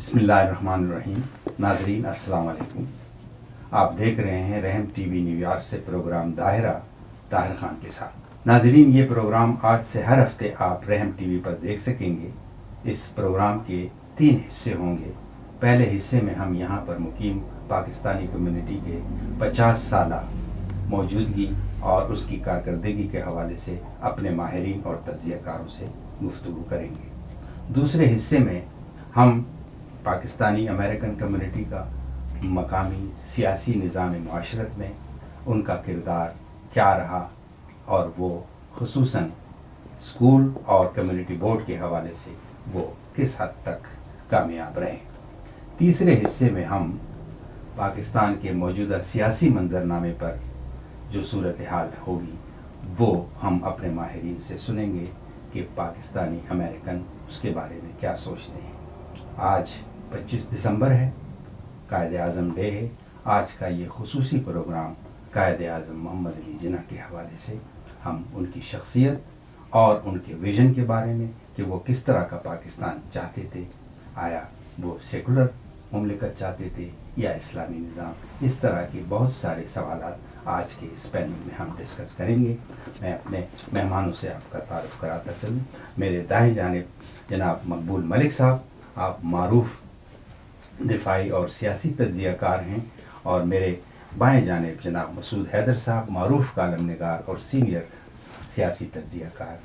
بسم اللہ الرحمن الرحیم. ناظرین السلام علیکم. آپ دیکھ رہے ہیں رحم ٹی وی نیو یارک سے پروگرام دائرہ طاہر خان کے ساتھ. ناظرین یہ پروگرام آج سے ہر ہفتے آپ رحم ٹی وی پر دیکھ سکیں گے. اس پروگرام کے 3 حصے ہوں گے. پہلے حصے میں ہم یہاں پر مقیم پاکستانی کمیونٹی کے 50 سالہ موجودگی اور اس کی کارکردگی کے حوالے سے اپنے ماہرین اور تجزیہ کاروں سے گفتگو کریں گے. دوسرے حصے میں ہم پاکستانی امریکن کمیونٹی کا مقامی سیاسی نظام معاشرت میں ان کا کردار کیا رہا اور وہ خصوصاً اسکول اور کمیونٹی بورڈ کے حوالے سے وہ کس حد تک کامیاب رہے. تیسرے حصے میں ہم پاکستان کے موجودہ سیاسی منظرنامے پر جو صورتحال ہوگی وہ ہم اپنے ماہرین سے سنیں گے کہ پاکستانی امریکن اس کے بارے میں کیا سوچتے ہیں. آج 25 دسمبر ہے، قائد اعظم ڈے ہے. آج کا یہ خصوصی پروگرام قائد اعظم محمد علی جناح کے حوالے سے ہم ان کی شخصیت اور ان کے ویژن کے بارے میں کہ وہ کس طرح کا پاکستان چاہتے تھے، آیا وہ سیکولر مملکت چاہتے تھے یا اسلامی نظام، اس طرح کے بہت سارے سوالات آج کے اس پینل میں ہم ڈسکس کریں گے. میں اپنے مہمانوں سے آپ کا تعارف کراتا چلوں. میرے دائیں جانب جناب مقبول ملک صاحب، آپ معروف دفاعی اور سیاسی تجزیہ کار ہیں، اور میرے بائیں جانب جناب مسعود حیدر صاحب، معروف کالم نگار اور سینئر سیاسی تجزیہ کار،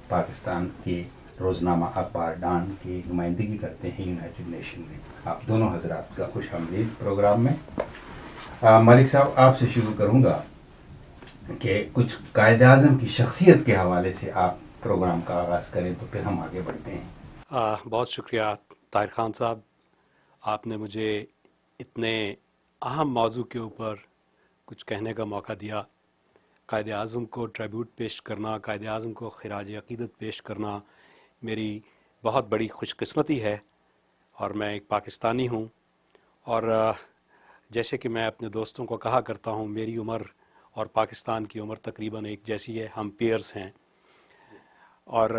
پاکستان کے روزنامہ اخبار ڈان کی نمائندگی کرتے ہیں یونائٹڈ نیشن میں. آپ دونوں حضرات کا خوش آمدید پروگرام میں. ملک صاحب آپ سے شروع کروں گا کہ کچھ قائد اعظم کی شخصیت کے حوالے سے آپ پروگرام کا آغاز کریں تو پھر ہم آگے بڑھتے ہیں. بہت شکریہ طاہر خان صاحب، آپ نے مجھے اتنے اہم موضوع کے اوپر کچھ کہنے کا موقع دیا. قائد اعظم کو ٹریبیوٹ پیش کرنا، قائد اعظم کو خراج عقیدت پیش کرنا میری بہت بڑی خوش قسمتی ہے، اور میں ایک پاکستانی ہوں. اور جیسے کہ میں اپنے دوستوں کو کہا کرتا ہوں، میری عمر اور پاکستان کی عمر تقریباً ایک جیسی ہے، ہم پیئرس ہیں. اور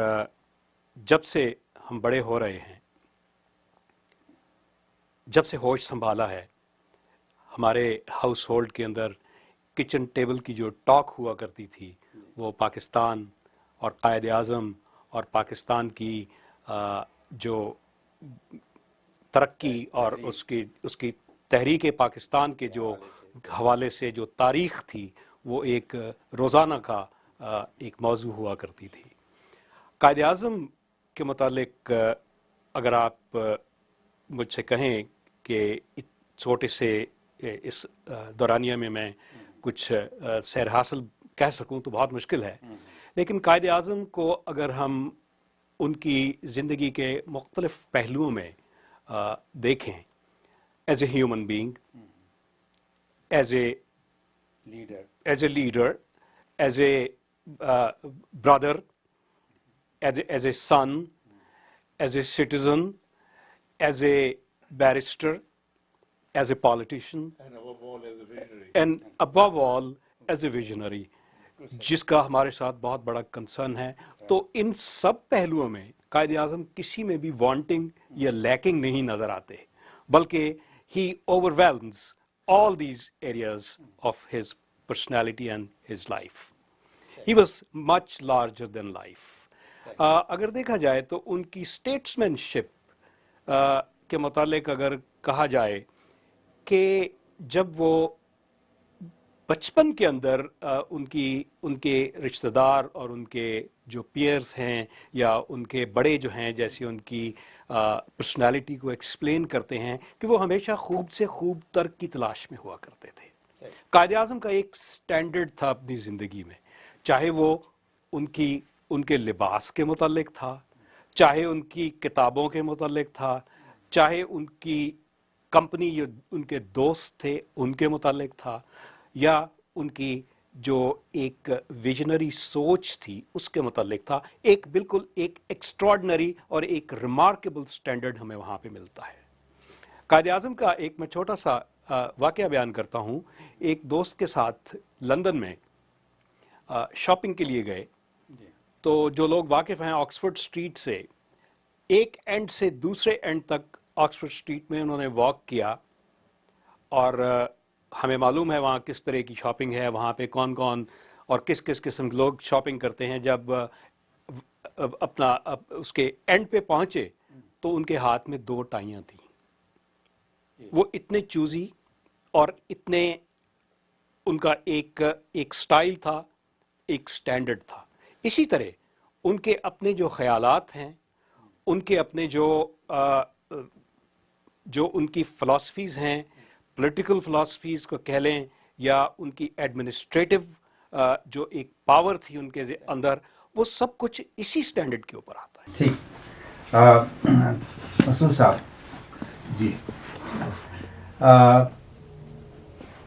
جب سے ہم بڑے ہو رہے ہیں، جب سے ہوش سنبھالا ہے، ہمارے ہاؤس ہولڈ کے اندر کچن ٹیبل کی جو ٹاک ہوا کرتی تھی وہ پاکستان اور قائد اعظم اور پاکستان کی جو ترقی اور اس کی تحریک پاکستان کے جو حوالے سے جو تاریخ تھی وہ ایک روزانہ کا ایک موضوع ہوا کرتی تھی. قائد اعظم کے متعلق اگر آپ مجھ سے کہیں کہ چھوٹے سے اس دورانیہ میں کچھ سیر حاصل کہہ سکوں تو بہت مشکل ہے، لیکن قائد اعظم کو اگر ہم ان کی زندگی کے مختلف پہلوؤں میں دیکھیں، as a human being, as a leader, as a brother, as a son, as a citizen, as a barrister, as a politician, and above all as a visionary, جس کا ہمارے ساتھ بہت بڑا کنسرن ہے. تو ان سب پہلوؤں میں قائد اعظم کسی میں بھی وانٹنگ یا لیکنگ نہیں نظر آتے، بلکہ he overwhelms all these areas of his personality and his life. He was much larger than life. اگر دیکھا جائے تو ان کی اسٹیٹسمین شپ کے متعلق اگر کہا جائے کہ جب وہ بچپن کے اندر ان کے رشتہ دار اور ان کے جو پیئرس ہیں یا ان کے بڑے جو ہیں، جیسے ان کی پرسنالٹی کو ایکسپلین کرتے ہیں کہ وہ ہمیشہ خوب سے خوب تر کی تلاش میں ہوا کرتے تھے. قائد اعظم کا ایک سٹینڈرڈ تھا اپنی زندگی میں، چاہے وہ ان کے لباس کے متعلق تھا، چاہے ان کی کتابوں کے متعلق تھا، چاہے ان کی کمپنی یا ان کے دوست تھے ان کے متعلق تھا، یا ان کی جو ایک ویژنری سوچ تھی اس کے متعلق تھا. ایک بالکل ایک ایکسٹراڈنری اور ایک ریمارکیبل سٹینڈرڈ ہمیں وہاں پہ ملتا ہے. قائد اعظم کا ایک میں چھوٹا سا واقعہ بیان کرتا ہوں. ایک دوست کے ساتھ لندن میں شاپنگ کے لیے گئے، تو جو لوگ واقف ہیں آکسفورڈ اسٹریٹ سے ایک اینڈ سے دوسرے اینڈ تک آکسفورڈ اسٹریٹ میں انہوں نے واک کیا اور ہمیں معلوم ہے وہاں کس طرح کی شاپنگ ہے, وہاں پہ کون کون اور کس کس قسم کے لوگ شاپنگ کرتے ہیں. جب اپنا اس کے اینڈ پہ پہنچے تو ان کے ہاتھ میں 2 ٹائیاں تھیں. وہ اتنے چوزی اور اتنے ان کا ایک سٹائل تھا, ایک سٹینڈرڈ تھا. اسی طرح ان کے اپنے جو خیالات ہیں, ان کے اپنے جو ان کی فلاسفیز ہیں, پولیٹیکل فلاسفیز کو کہہ لیں یا ان کی ایڈمنسٹریٹو جو ایک پاور تھی ان کے اندر, وہ سب کچھ اسی سٹینڈرڈ کے اوپر آتا ہے. ٹھیک. مسعود صاحب جی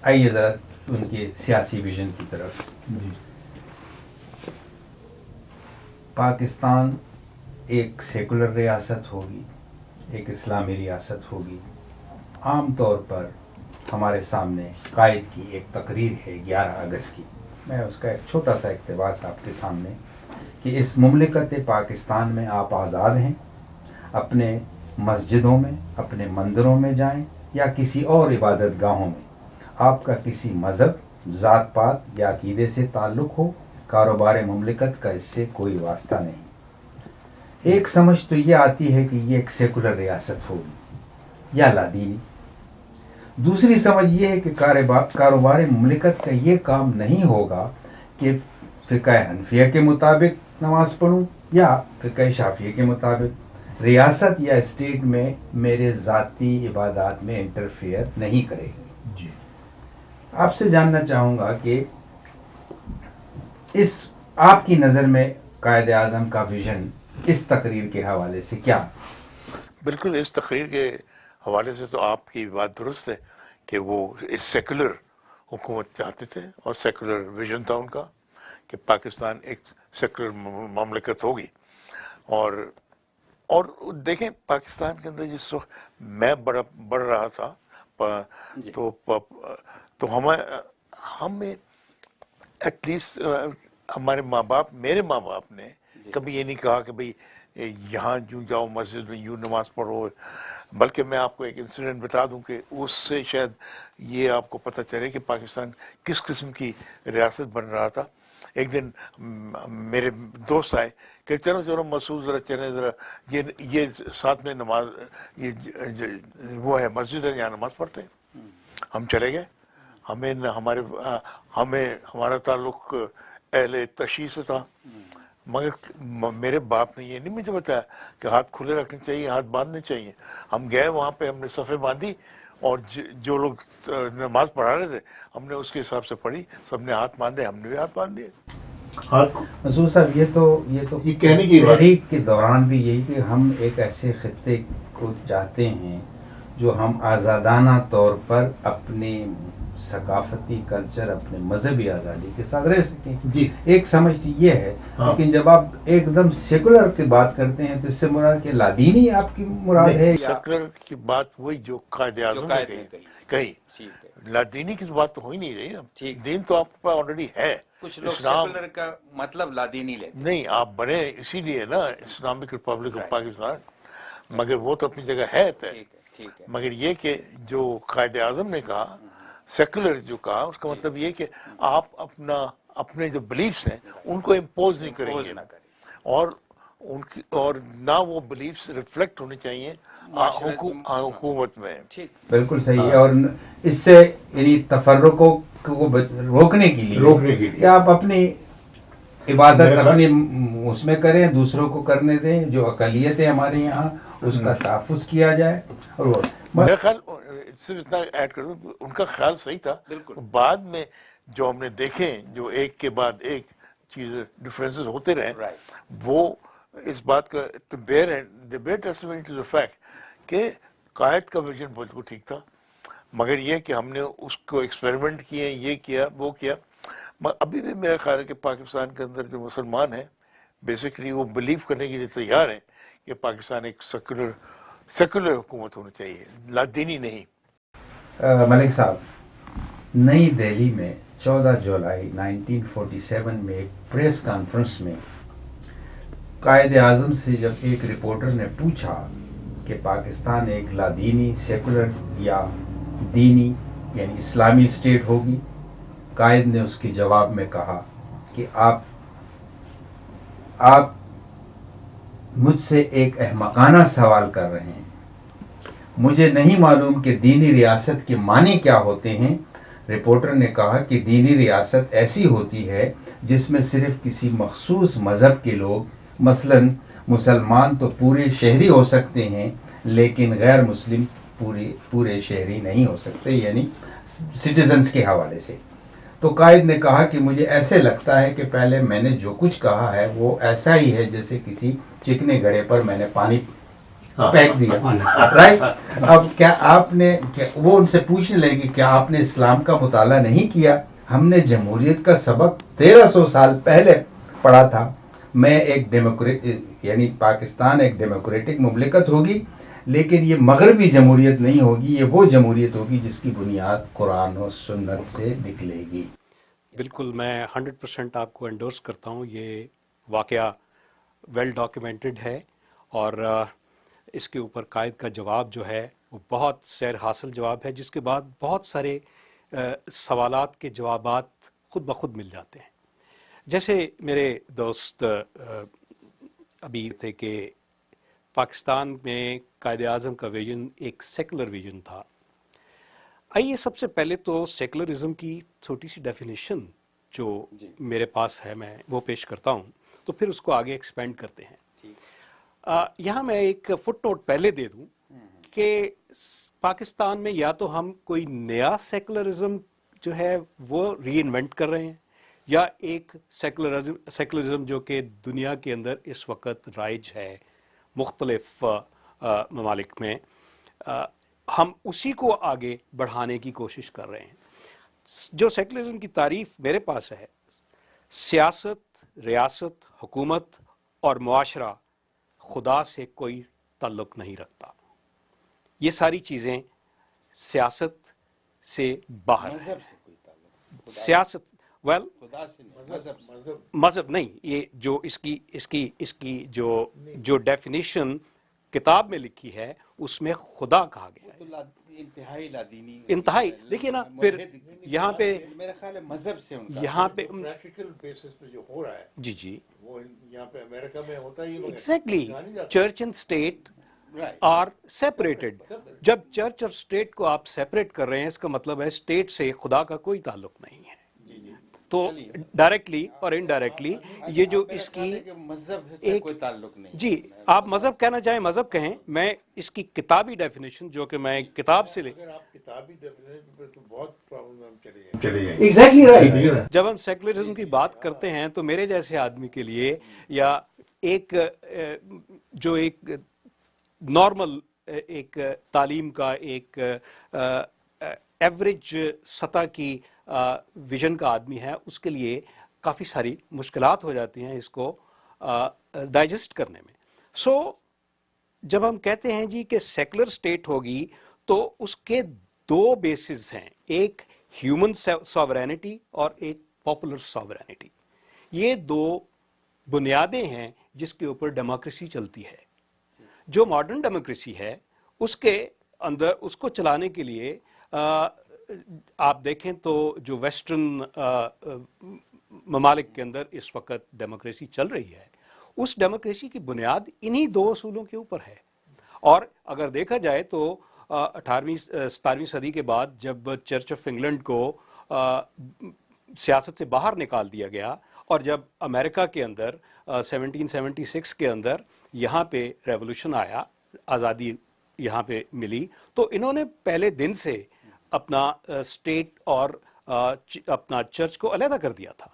آئیے ذرا ان کے سیاسی ویژن کی طرف. جی پاکستان ایک سیکولر ریاست ہوگی, ایک اسلامی ریاست ہوگی. عام طور پر ہمارے سامنے قائد کی ایک تقریر ہے 11 اگست کی. میں اس کا ایک چھوٹا سا اقتباس آپ کے سامنے کہ اس مملکت پاکستان میں آپ آزاد ہیں, اپنے مسجدوں میں, اپنے مندروں میں جائیں یا کسی اور عبادت گاہوں میں. آپ کا کسی مذہب, ذات پات یا عقیدے سے تعلق ہو, کاروبار مملکت کا اس سے کوئی واسطہ نہیں. ایک سمجھ تو یہ آتی ہے کہ یہ ایک سیکولر ریاست ہوگی یا لادینی. دوسری سمجھ یہ ہے کہ کاروبار مملکت کا یہ کام نہیں ہوگا کہ فقہ حنفیہ کے مطابق نماز پڑھوں یا فقہ شافعیہ کے مطابق. ریاست یا اسٹیٹ میں میرے ذاتی عبادات میں انٹرفیئر نہیں کرے گی. جی آپ سے جاننا چاہوں گا کہ اس آپ کی نظر میں قائد اعظم کا ویژن اس تقریر کے حوالے سے کیا؟ بالکل اس تقریر کے حوالے سے تو آپ کی بات درست ہے کہ وہ ایک سیکولر حکومت چاہتے تھے اور سیکولر ویژن تھا ان کا کہ پاکستان ایک سیکولر مملکت ہوگی. اور دیکھیں پاکستان کے اندر جس وقت میں بڑھ رہا تھا تو ہمیں ایٹ لیسٹ ہمارے ماں باپ, میرے ماں باپ نے کبھی یہ نہیں کہا کہ بھئی یہاں یوں جاؤ مسجد میں یوں نماز پڑھو. بلکہ میں آپ کو ایک انسیڈنٹ بتا دوں کہ اس سے شاید یہ آپ کو پتہ چلے کہ پاکستان کس قسم کی ریاست بن رہا تھا. ایک دن میرے دوست آئے کہ چلو مسعود ذرا چلیں, ذرا یہ ساتھ میں نماز, یہ وہ ہے مسجد ہے یہاں نماز پڑھتے ہیں. ہم چلے گئے. ہمارا تعلق اہل تشیع سے تھا, مگر میرے باپ نے یہ نہیں مجھے بتایا کہ ہاتھ کھلے رکھنے چاہیے, ہاتھ باندھنے چاہیے. ہم گئے وہاں پہ, ہم نے صفیں باندھی اور جو لوگ نماز پڑھا رہے تھے ہم نے اس کے حساب سے پڑھی. سب نے ہاتھ باندھے, ہم نے بھی ہاتھ باندھ دیے. مسعود صاحب یہ تو کہنے کی تحریک کے دوران بھی یہی کہ ہم ایک ایسے خطے کو چاہتے ہیں جو ہم آزادانہ طور پر اپنے ثقافتی کلچر, اپنے مذہبی آزادی کے ساتھ رہ سکیں. جی ایک سمجھ یہ ہے. لیکن جب آپ ایک دم سیکولر کی بات کرتے ہیں تو اس سے مراد کہ لادینی آپ کی مراد ہے؟ سیکولر کی بات وہی جو قائد اعظم نے کہی. لادینی کی بات تو ہو ہی نہیں رہی نا. دین تو آپ کے پاس آلریڈی ہے. کچھ لوگ سیکولر کا مطلب لادینی لیتے نہیں, آپ بنے اسی لیے نا اسلامک ریپبلک آف پاکستان, مگر وہ تو اپنی جگہ ہے. مگر یہ کہ جو قائد اعظم نے کہا سیکولر جو کہا, اس کا مطلب یہ کہ آپ اپنے جو بلیفس ہیں ان کو امپوز نہیں کریں گے, اور نہ وہ بلیفس ریفلیکٹ ہونے چاہیے حکومت میں. بالکل صحیح ہے. اور اس سے یعنی تفرقوں کو روکنے کے لیے آپ اپنی عبادت اپنی اس میں کریں, دوسروں کو کرنے دیں. جو اقلیتیں ہمارے یہاں اس کا تحفظ کیا جائے. اور میرا خیال صرف اتنا ایڈ کر دوں, ان کا خیال صحیح تھا. بعد میں جو ہم نے دیکھے, جو ایک کے بعد ایک چیز ڈفرینسز ہوتے رہے, وہ اس بات کا to bear testimony to the fact کہ قائد کا ویژن بالکل ٹھیک تھا, مگر یہ کہ ہم نے اس کو ایکسپیریمنٹ کیے, یہ کیا وہ کیا. ابھی بھی میرا خیال ہے کہ پاکستان کے اندر جو مسلمان ہیں بیسیکلی وہ بلیو کرنے کے لیے تیار ہیں کہ پاکستان ایک سیکولر حکومت ہونی چاہیے, لادینی نہیں. ملک صاحب, نئی دہلی میں 14 جولائی 1947 میں ایک پریس کانفرنس میں قائد اعظم سے جب ایک رپورٹر نے پوچھا کہ پاکستان ایک لادینی سیکولر یا دینی یعنی اسلامی اسٹیٹ ہوگی؟ قائد نے اس کے جواب میں کہا کہ آپ مجھ سے ایک احمقانہ سوال کر رہے ہیں. مجھے نہیں معلوم کہ دینی ریاست کے معنی کیا ہوتے ہیں. رپورٹر نے کہا کہ دینی ریاست ایسی ہوتی ہے جس میں صرف کسی مخصوص مذہب کے لوگ، مثلا مسلمان تو پورے شہری ہو سکتے ہیں لیکن غیر مسلم پورے شہری نہیں ہو سکتے، یعنی سٹیزنز کے حوالے سے. تو قائد نے کہا کہ مجھے ایسے لگتا ہے کہ پہلے میں نے جو کچھ کہا ہے وہ ایسا ہی ہے جیسے کسی چکنے گھڑے پر میں نے پانی پھینک دیا. رائٹ. اب کیا آپ نے، وہ ان سے پوچھنے لگے کیا آپ نے اسلام کا مطالعہ نہیں کیا؟ ہم نے جمہوریت کا سبق 1300 سال پہلے پڑھا تھا. میں ایک یعنی پاکستان ایک ڈیموکریٹک مملکت ہوگی لیکن یہ مغربی جمہوریت نہیں ہوگی، یہ وہ جمہوریت ہوگی جس کی بنیاد قرآن و سنت سے نکلے گی. بالکل، میں 100% آپ کو انڈورس کرتا ہوں. یہ واقعہ ویل ڈاکیومنٹڈ ہے اور اس کے اوپر قائد کا جواب جو ہے وہ بہت سیر حاصل جواب ہے، جس کے بعد بہت سارے سوالات کے جوابات خود بخود مل جاتے ہیں. جیسے میرے دوست ابھی تھے کہ پاکستان میں قائد اعظم کا ویژن ایک سیکولر ویژن تھا. آئیے سب سے پہلے تو سیکولرزم کی چھوٹی سی ڈیفینیشن جو میرے پاس ہے میں وہ پیش کرتا ہوں، تو پھر اس کو آگے ایکسپینڈ کرتے ہیں. یہاں میں ایک فٹ نوٹ پہلے دے دوں کہ پاکستان میں یا تو ہم کوئی نیا سیکولرزم جو ہے وہ ری انوینٹ کر رہے ہیں، یا ایک سیکولرزم جو کہ دنیا کے اندر اس وقت رائج ہے مختلف ممالک میں، ہم اسی کو آگے بڑھانے کی کوشش کر رہے ہیں. جو سیکولرزم کی تعریف میرے پاس ہے، سیاست، ریاست، حکومت اور معاشرہ خدا سے کوئی تعلق نہیں رکھتا. یہ ساری چیزیں سیاست سے باہر ہیں. مذہب سے کوئی تعلق، سیاست ویل خدا سے نہیں، مذہب نہیں. یہ جو اس کی جو ڈیفینیشن کتاب میں لکھی ہے اس میں خدا کہا گیا ہے. انتہائی لادینی، انتہائی. دیکھیے نا پھر یہاں پہ میرا خیال ہے مذہب سے ان کا یہاں پہ پریکٹیکل بیسس پہ جو ہو رہا ہے جی وہ یہاں پہ امریکہ میں ہوتا ہی exactly church and state are separated. جب چرچ اور اسٹیٹ کو آپ سیپریٹ کر رہے ہیں اس کا مطلب ہے اسٹیٹ سے خدا کا کوئی تعلق نہیں ہے. تو ڈائریکٹلی اور انڈائریکٹلی یہ جو اس کی مذہب سے کوئی تعلق نہیں. جی آپ مذہب کہنا چاہیں مذہب کہیں، میں اس کی کتابی ڈیفینیشن جو کہ میں کتاب سے اگر آپ کتابی ڈیفینیشن پہ تو بہت پرابلم چلی ہے. Exactly right. جب ہم سیکولرزم کی بات کرتے ہیں تو میرے جیسے آدمی کے لیے یا ایک جو ایک نارمل ایک تعلیم کا ایک ایوریج سطح کی ویژن کا آدمی ہے، اس کے لیے کافی ساری مشکلات ہو جاتی ہیں اس کو ڈائجسٹ کرنے میں. سو جب ہم کہتے ہیں جی کہ سیکولر اسٹیٹ ہوگی تو اس کے دو بیسز ہیں، ایک ہیومن ساورینٹی اور ایک پاپولر ساورینٹی. یہ دو بنیادیں ہیں جس کے اوپر ڈیموکریسی چلتی ہے. جو ماڈرن ڈیموکریسی ہے اس کے اندر اس کو چلانے کے لیے آپ دیکھیں تو جو ویسٹرن ممالک کے اندر اس وقت ڈیموکریسی چل رہی ہے، اس ڈیموکریسی کی بنیاد انہی دو اصولوں کے اوپر ہے. اور اگر دیکھا جائے تو 17ویں صدی کے بعد جب چرچ آف انگلینڈ کو سیاست سے باہر نکال دیا گیا اور جب امریکہ کے اندر 1776 کے اندر یہاں پہ ریولوشن آیا، آزادی یہاں پہ ملی، تو انہوں نے پہلے دن سے اپنا اسٹیٹ اور اپنا چرچ کو علیحدہ کر دیا تھا.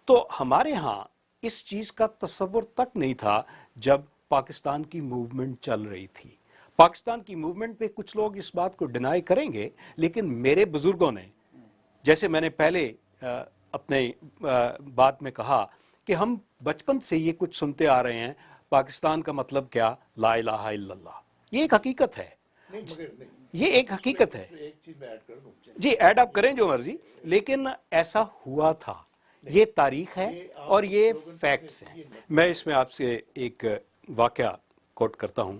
تو ہمارے ہاں اس چیز کا تصور تک نہیں تھا جب پاکستان کی موومنٹ چل رہی تھی. پاکستان کی موومنٹ پہ کچھ لوگ اس بات کو ڈینائی کریں گے، لیکن میرے بزرگوں نے، جیسے میں نے پہلے اپنے بات میں کہا کہ ہم بچپن سے یہ کچھ سنتے آ رہے ہیں، پاکستان کا مطلب کیا؟ لا الہ الا اللہ. یہ ایک حقیقت ہے، یہ ایک حقیقت ہے. ایک چیز میں ایڈ کر دوں. جی ایڈ آپ کریں جو مرضی، لیکن ایسا ہوا تھا. یہ تاریخ ہے اور یہ فیکٹس ہیں. میں اس میں آپ سے ایک واقعہ کوٹ کرتا ہوں.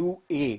2A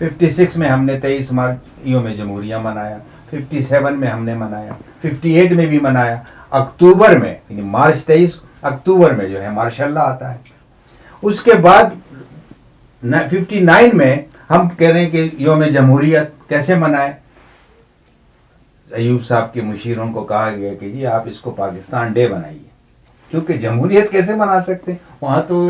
56 میں ہم نے 23 مارچ یوم جمہوریہ منایا, 57 میں ہم نے منایا, 58 میں بھی منایا, اکتوبر میں یعنی مارچ 23 اکتوبر میں جو ہے ماشاء اللہ آتا ہے. اس کے بعد 59 میں ہم کہہ رہے ہیں کہ یوم جمہوریت کیسے منائیں. ایوب صاحب کے مشیروں کو کہا گیا کہ جی آپ اس کو پاکستان ڈے بنائیے, کیونکہ جمہوریت کیسے منا سکتے ہیں وہاں تو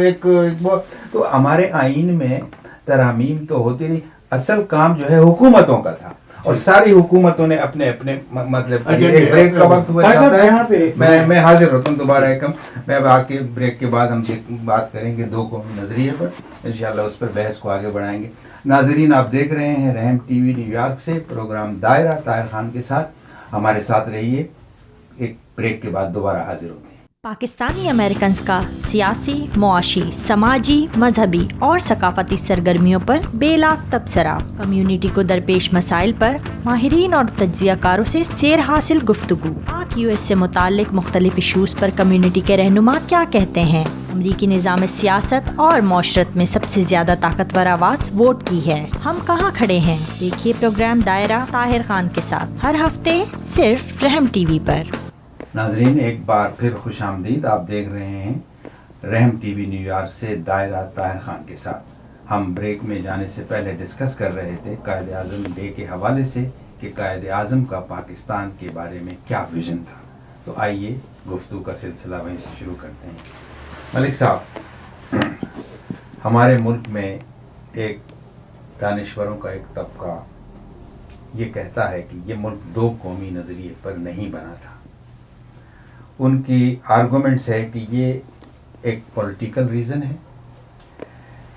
تو ہمارے آئین میں ترامیم تو ہوتی نہیں, اصل کام جو ہے حکومتوں کا تھا, اور ساری حکومتوں نے اپنے اپنے مطلب ایک بریک کا وقت ہوا جاتا ہے. میں حاضر ہوتا ہوں دوبارہ ایکم, میں اب آ کے بریک کے بعد ہم بات کریں گے دو قومی نظریے پر, انشاءاللہ اس پر بحث کو آگے بڑھائیں گے. ناظرین, آپ دیکھ رہے ہیں رحم ٹی وی نیو یارک سے پروگرام دائرہ, طاہر خان کے ساتھ. ہمارے ساتھ رہیے, ایک بریک کے بعد دوبارہ حاضر ہوتے ہیں. پاکستانی امریکنز کا سیاسی, معاشی, سماجی, مذہبی اور ثقافتی سرگرمیوں پر بے لاگ تبصرہ. کمیونٹی کو درپیش مسائل پر ماہرین اور تجزیہ کاروں سے سیر حاصل گفتگو. پاک یو ایس سے متعلق مختلف ایشوز پر کمیونٹی کے رہنما کیا کہتے ہیں. امریکی نظام سیاست اور معاشرت میں سب سے زیادہ طاقتور آواز ووٹ کی ہے. ہم کہاں کھڑے ہیں؟ دیکھیے پروگرام دائرہ طاہر خان کے ساتھ ہر ہفتے صرف رحم ٹی وی پر. ناظرین, ایک بار پھر خوش آمدید. آپ دیکھ رہے ہیں رحم ٹی وی نیو یارک سے دائرہ طاہر خان کے ساتھ. ہم بریک میں جانے سے پہلے ڈسکس کر رہے تھے قائد اعظم ڈے کے حوالے سے کہ قائد اعظم کا پاکستان کے بارے میں کیا ویژن تھا. تو آئیے گفتگو کا سلسلہ وہیں سے شروع کرتے ہیں. ملک صاحب, ہمارے ملک میں ایک دانشوروں کا ایک طبقہ یہ کہتا ہے کہ یہ ملک دو قومی نظریے پر نہیں بنا تھا. ان کی آرگومنٹس ہے کہ یہ ایک پولیٹیکل ریزن ہے,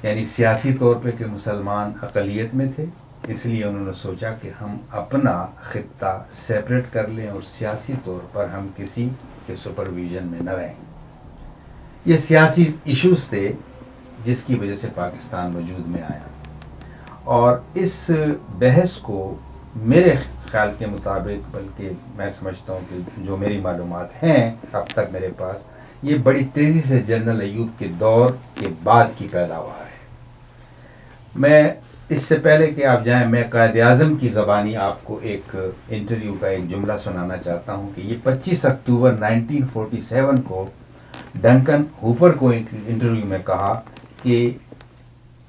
یعنی سیاسی طور پہ کہ مسلمان اقلیت میں تھے, اس لیے انہوں نے سوچا کہ ہم اپنا خطہ سیپریٹ کر لیں اور سیاسی طور پر ہم کسی کے سپرویژن میں نہ رہیں. یہ سیاسی ایشوز تھے جس کی وجہ سے پاکستان وجود میں آیا, اور اس بحث کو میرے خیال کے مطابق, بلکہ میں سمجھتا ہوں کہ جو میری معلومات ہیں اب تک میرے پاس, یہ بڑی تیزی سے جنرل ایوب کے دور کے بعد کی پیداوار ہے. میں اس سے پہلے کہ آپ جائیں, میں قائد اعظم کی زبانی آپ کو ایک انٹرویو کا ایک جملہ سنانا چاہتا ہوں کہ یہ 25 اکتوبر 1947 کو ڈنکن ہوپر کو ایک انٹرویو میں کہا کہ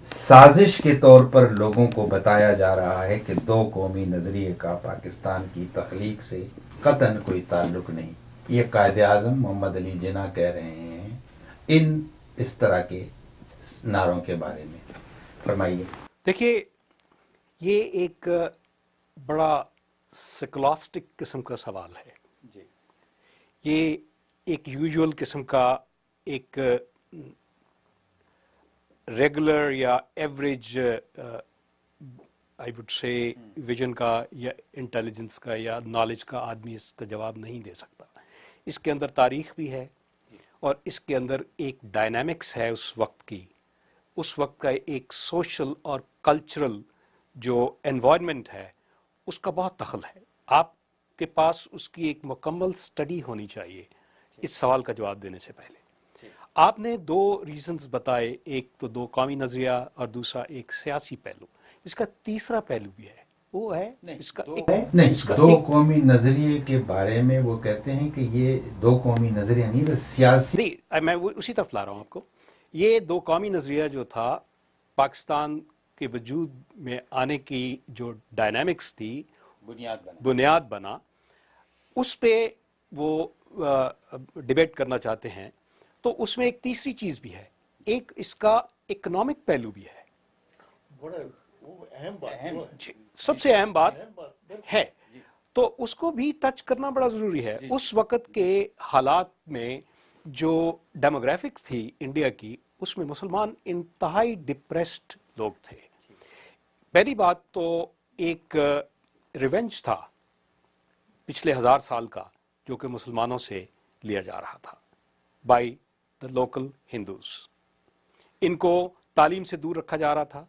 سازش کے طور پر لوگوں کو بتایا جا رہا ہے کہ دو قومی نظریے کا پاکستان کی تخلیق سے قطعاً کوئی تعلق نہیں. یہ قائد اعظم محمد علی جناح کہہ رہے ہیں ان اس طرح کے نعروں کے بارے میں. فرمائیے. دیکھیے, یہ ایک بڑا سیکولاسٹک قسم کا سوال ہے. جی. یہ ایک یوزول قسم کا ایک ریگولر یا average I would say vision کا یا انٹیلیجنس کا یا نالج کا آدمی اس کا جواب نہیں دے سکتا. اس کے اندر تاریخ بھی ہے, اور اس کے اندر ایک ڈائنامکس ہے اس وقت کی, اس وقت کا ایک سوشل اور کلچرل جو انوائرمنٹ ہے اس کا بہت دخل ہے. آپ کے پاس اس کی ایک مکمل سٹڈی ہونی چاہیے اس سوال کا جواب دینے سے پہلے. آپ نے دو ریزنز بتائے, ایک تو دو قومی نظریہ اور دوسرا ایک سیاسی پہلو. اس کا تیسرا پہلو بھی ہے, وہ ہے اس کا دو قومی نظریے کے بارے میں وہ کہتے ہیں کہ یہ دو قومی نظریہ نہیں, سیاسی. میں اسی طرف لا رہا ہوں آپ کو. یہ دو قومی نظریہ جو تھا پاکستان کے وجود میں آنے کی جو ڈائنامکس تھی, بنیاد بنا, اس پہ وہ ڈیبیٹ کرنا چاہتے ہیں. تو اس میں ایک تیسری چیز بھی ہے, ایک اس کا اکنامک پہلو بھی ہے. سب سے اہم بات ہے, تو اس کو بھی ٹچ کرنا بڑا ضروری ہے. اس وقت کے حالات میں جو ڈیموگرافکس تھی انڈیا کی, اس میں مسلمان انتہائی ڈپریسڈ لوگ تھے. پہلی بات تو ایک ریونج تھا پچھلے 1000 سال کا جو کہ مسلمانوں سے لیا جا رہا تھا بائی دا لوکل ہندوز. ان کو تعلیم سے دور رکھا جا رہا تھا,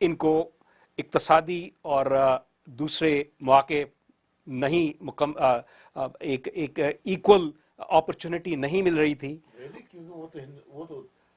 ان کو اقتصادی اور دوسرے مواقع نہیں ایک ایکول اپرچونٹی نہیں مل رہی تھی. وہ تو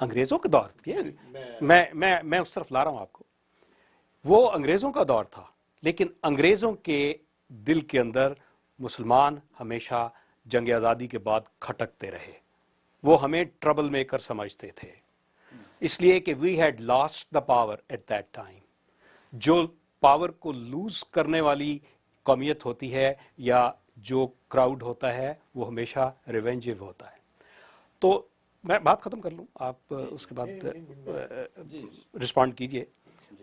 انگریزوں کے دور کی میں اس طرف لا رہا ہوں آپ کو. وہ انگریزوں کا دور تھا، لیکن انگریزوں کے دل کے اندر مسلمان ہمیشہ جنگ آزادی کے بعد کھٹکتے رہے. وہ ہمیں ٹربل میکر سمجھتے تھے، اس لیے کہ we had lost the power at that time. جو پاور کو لوز کرنے والی قومیت ہوتی ہے یا جو کراؤڈ ہوتا ہے وہ ہمیشہ ریونجو ہوتا ہے. تو میں بات ختم کر لوں، آپ اس کے بعد رسپونڈ کیجئے.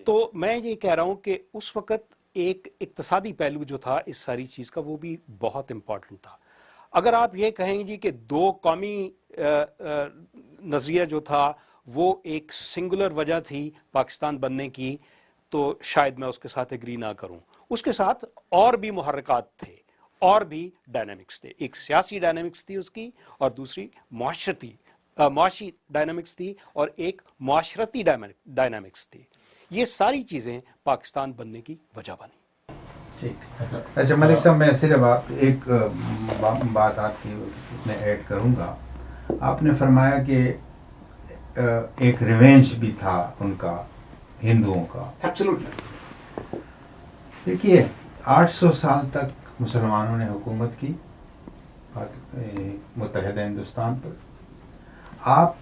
تو میں یہ کہہ رہا ہوں کہ اس وقت ایک اقتصادی پہلو جو تھا اس ساری چیز کا وہ بھی بہت امپورٹنٹ تھا. اگر آپ یہ کہیں گے کہ دو قومی نظریہ جو تھا وہ ایک سنگولر وجہ تھی پاکستان بننے کی، تو شاید میں اس کے ساتھ ایگری نہ کروں. اس کے ساتھ اور بھی محرکات تھے اور بھی ڈائنامکس تھے. ایک سیاسی ڈائنامکس تھی اس کی، اور دوسری معاشی ڈائنامکس تھی، اور ایک معاشرتی ڈائنامکس تھی. یہ ساری چیزیں پاکستان بننے کی وجہ بنی. ٹھیک. اچھا ملک صاحب، میں صرف آپ ایک بات آپ کی میں ایڈ کروں گا. آپ نے فرمایا کہ ایک ریونج بھی تھا ان کا، ہندوؤں کا. ایبسولوٹلی. دیکھیے 800 سال تک مسلمانوں نے حکومت کی متحدہ ہندوستان پر. آپ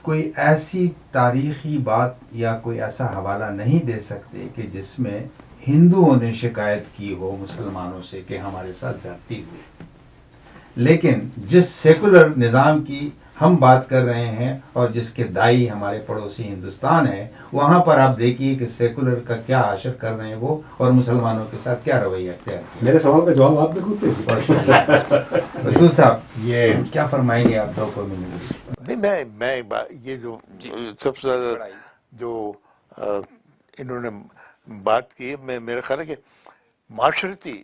کوئی ایسی تاریخی بات یا کوئی ایسا حوالہ نہیں دے سکتے کہ جس میں ہندوؤں نے شکایت کی ہو مسلمانوں سے کہ ہمارے ساتھ زیادتی ہوئی. لیکن جس سیکولر نظام کی ہم بات کر رہے ہیں اور جس کے دائی ہمارے پڑوسی ہندوستان ہے، وہاں پر آپ دیکھیے کہ سیکولر کا کیا عاشر کر رہے ہیں وہ، اور مسلمانوں کے ساتھ کیا رویہ اختیار کیا. میرے سوال کا جواب آپ نے خود دے دیا. رسول صاحب یہ کیا فرمائیں گے آپ دو کو نہیں، میں یہ جو سب سے زیادہ جو انہوں نے بات کی، میرا خیال ہے کہ معاشرتی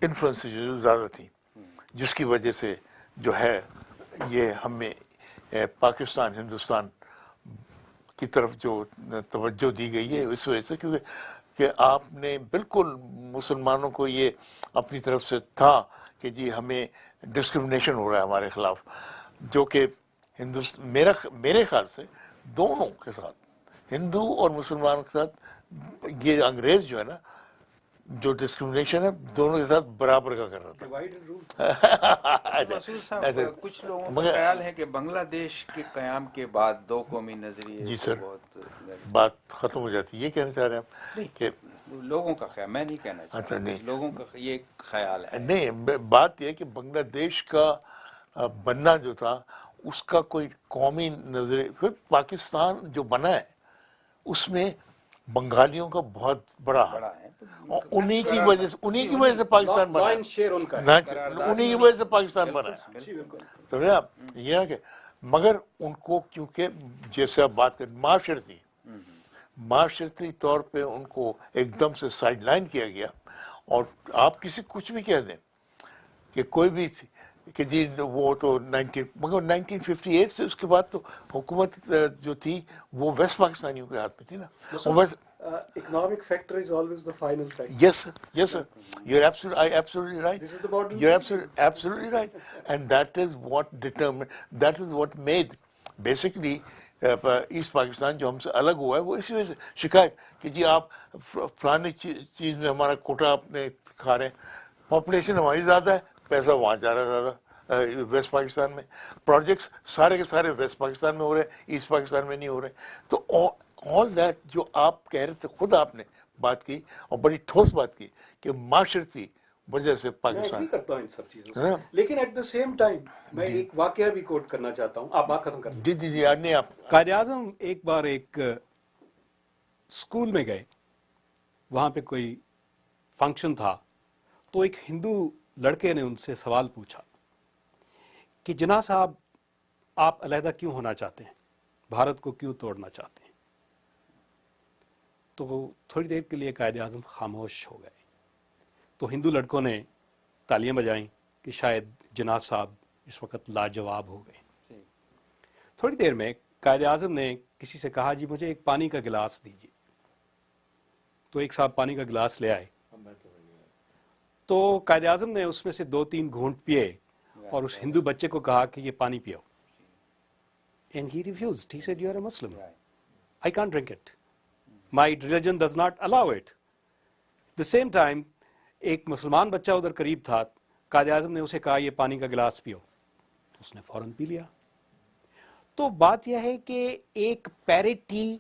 انفلوئنس جو زیادہ تھی، جس کی وجہ سے جو ہے یہ ہمیں پاکستان ہندوستان کی طرف جو توجہ دی گئی ہے اس وجہ سے، کیونکہ کہ آپ نے بالکل مسلمانوں کو یہ اپنی طرف سے تھا کہ جی ہمیں ڈسکرمنیشن ہو رہا ہے ہمارے خلاف، جو کہ میرے خیال سے دونوں کے ساتھ، ہندو اور مسلمانوں کے ساتھ، یہ انگریز جو ہے نا جو ڈسکرمنیشن ہے دونوں کے ساتھ برابر کا کر رہا تھا. مسعود صاحب، کچھ لوگوں کا خیال ہے کہ بنگلہ دیش کے قیام کے بعد دو قومی نظریے جی سر، بہت بات ختم ہو جاتی ہے. یہ کہنا چاہ رہے ہیں آپ کہ لوگوں کا خیال، میں نہیں کہنا اچھا چاہتا، نہیں، لوگوں کا یہ خیال ہے. نہیں، بات یہ ہے کہ بنگلہ دیش کا بننا جو تھا اس کا کوئی قومی نظریہ، پھر پاکستان جو بنا ہے اس میں بنگالیوں کا بہت بڑا ہے، اور انہی کی وجہ سے پاکستان بنا ہے، انہی کی وجہ سے پاکستان بنا ہے. سمجھے آپ؟ یہ ہے کہ مگر ان کو کیونکہ جیسے آپ بات کریں معاشرتی طور پہ ان کو ایک دم سے سائڈ لائن کیا گیا. اور آپ کسی کچھ بھی کہہ دیں کہ کوئی بھی کہ جی وہ تو مگر 1958 سے اس کے بعد تو حکومت جو تھی وہ ویسٹ پاکستانیوں کے ہاتھ میں تھی نا. Economic factor is always the final factor. Yes sir, you're absolutely right. This is the bottom. You're absolutely right, and that is what made basically east Pakistan جو ہم سے الگ ہوا ہے وہ اسی وجہ سے شکایت کہ جی آپ فلانی چیز میں ہمارا کوٹا اپنے کھا رہے ہیں. پاپولیشن ہماری زیادہ ہے، پیسہ وہاں جا رہا ہے زیادہ ویسٹ پاکستان میں. پروجیکٹس سارے کے سارے ویسٹ پاکستان میں ہو رہے ہیں، ایسٹ پاکستان میں نہیں ہو رہے. تو آل دیٹ جو آپ کہہ رہے تھے، خود آپ نے بات کی اور بڑی ٹھوس بات کی کہ معاشرتی وجہ سے پاکستان. میں کرتا ہوں ان سب چیزوں سے، لیکن ایٹ دا سیم ٹائم میں ایک واقعہ بھی کوٹ کرنا چاہتا ہوں. آپ بات ختم کر دیں. جی نہیں آپ. قائد اعظم ایک بار ایک اسکول میں گئے، وہاں پہ کوئی فنکشن تھا، تو ایک ہندو لڑکے نے ان سے سوال پوچھا کہ جناح صاحب آپ علیحدہ کیوں ہونا چاہتے ہیں، بھارت کو کیوں توڑنا چاہتے ہیں؟ تو تھوڑی دیر کے لیے قائد اعظم خاموش ہو گئے. تو ہندو لڑکوں نے تالیاں بجائیں کہ شاید جناح صاحب اس وقت لاجواب ہو گئے. تھوڑی دیر میں قائد اعظم نے کسی سے کہا جی مجھے ایک پانی کا گلاس دیجیے. تو ایک صاحب پانی کا گلاس لے آئے، تو قائد اعظم نے اس میں سے 2-3 گھونٹ پیے اور اس ہندو بچے کو کہا کہ یہ پانی پیو. And he refused. He said, "You are a Muslim. I can't drink it. My religion does not allow it." The same time, ایک مسلمان بچہ ادھر قریب تھا, قائد اعظم نے اسے کہا یہ پانی کا گلاس پیو, تو اس نے فوراً پی لیا. تو بات یہ ہے کہ ایک پیریٹی